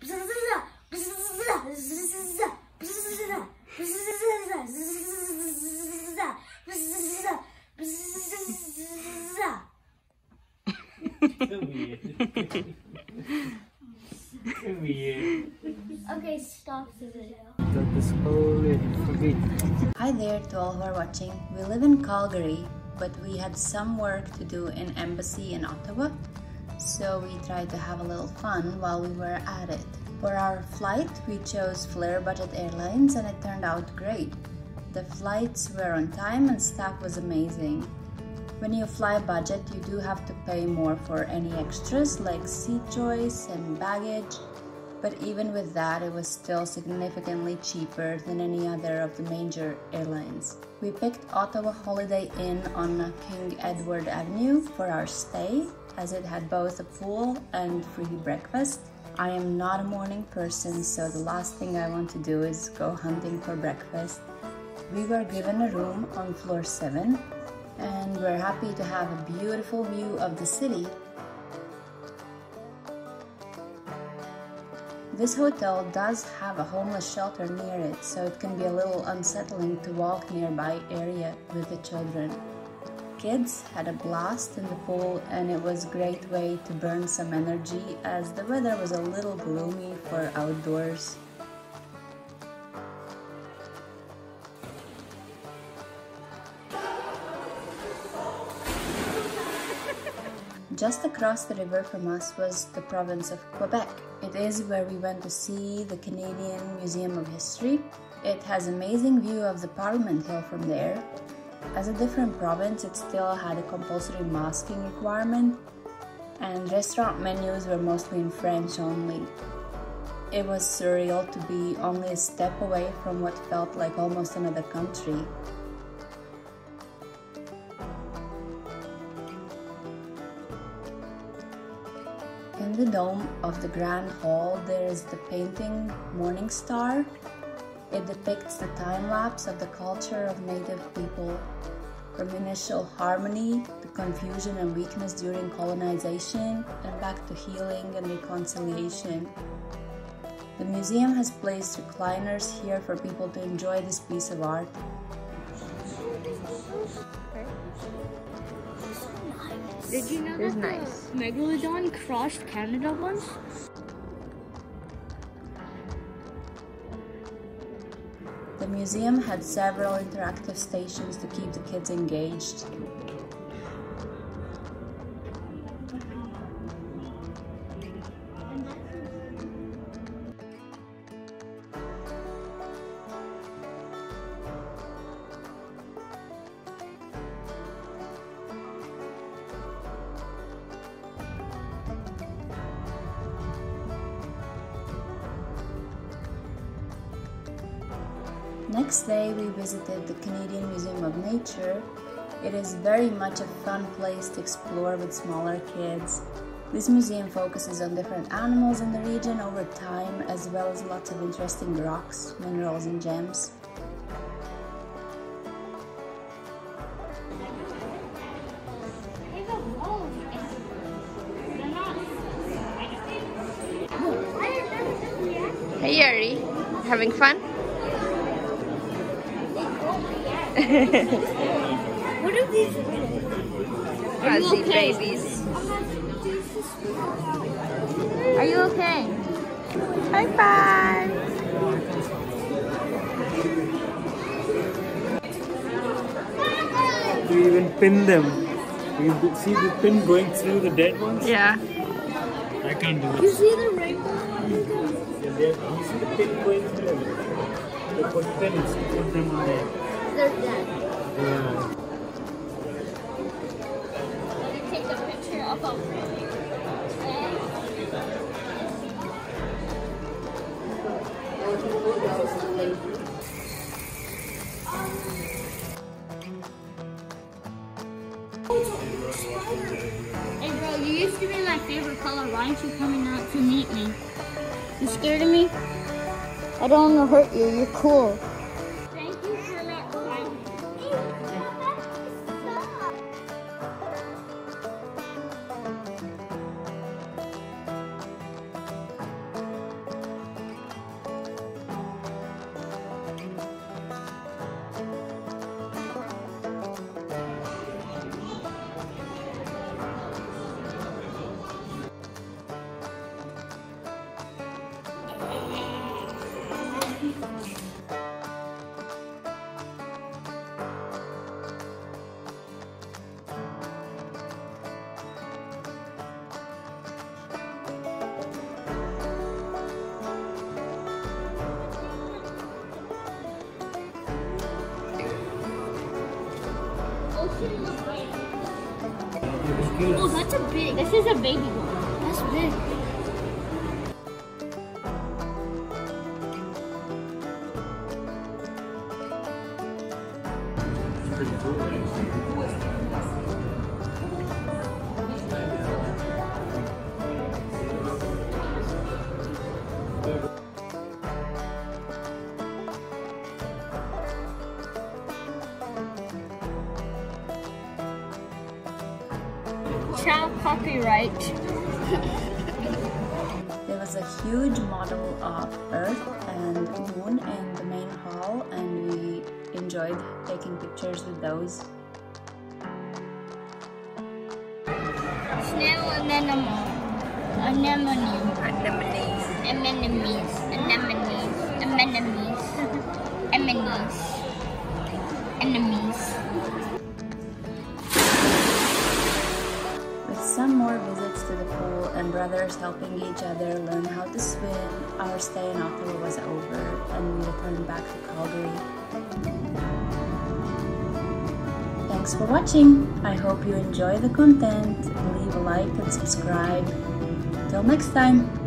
Okay, stop the video. Hi there to all who are watching. We live in Calgary, but we had some work to do in Embassy in Ottawa, so we tried to have a little fun while we were at it. For our flight, we chose Flair Budget Airlines and it turned out great. The flights were on time and staff was amazing. When you fly budget, you do have to pay more for any extras like seat choice and baggage, but even with that, it was still significantly cheaper than any other of the major airlines. We picked Ottawa Holiday Inn on King Edward Avenue for our stay, as it had both a pool and free breakfast. I am not a morning person, so the last thing I want to do is go hunting for breakfast. We were given a room on floor 7, and we're happy to have a beautiful view of the city. This hotel does have a homeless shelter near it, so it can be a little unsettling to walk nearby area with the children. Kids had a blast in the pool and it was a great way to burn some energy as the weather was a little gloomy for outdoors. Just across the river from us was the province of Quebec. It is where we went to see the Canadian Museum of History. It has an amazing view of the Parliament Hill from there. As a different province, it still had a compulsory masking requirement, and restaurant menus were mostly in French only. It was surreal to be only a step away from what felt like almost another country. In the dome of the Grand Hall, there is the painting Morning Star. It depicts the time-lapse of the culture of native people, from initial harmony to confusion and weakness during colonization, and back to healing and reconciliation. The museum has placed recliners here for people to enjoy this piece of art. Did you know It's that nice. the Megalodon crossed Canada once? The museum had several interactive stations to keep the kids engaged. Next day, we visited the Canadian Museum of Nature. It is very much a fun place to explore with smaller kids. This museum focuses on different animals in the region over time, as well as lots of interesting rocks, minerals, and gems. Hey Yuri, having fun? What are these? Fuzzy babies. Are you okay? High five! You even pin them. You see the pin going through the dead ones? Yeah. I can't do it. You see the rainbow? You see the pin going through. They put pins to put them on there. They're dead. Yeah. Let me take a picture of them. Hey bro, you used to be my favorite color. Why aren't you coming out to meet me? You scared of me? I don't want to hurt you. You're cool. Thank you for not crying. Oh, that's a big. This is a baby one. That's big. Pretty cool, right? Child copyright. There was a huge model of Earth and Moon in the main hall, and we enjoyed taking pictures with those. Snail anemone. Anemone. Anemones. Anemones. Anemones. Anemones. Anemones. Enemies. With some more visits to the pool and brothers helping each other learn how to swim, our stay in Ottawa was over and we returned back to Calgary. Thanks for watching! I hope you enjoy the content. Leave a like and subscribe. Till next time!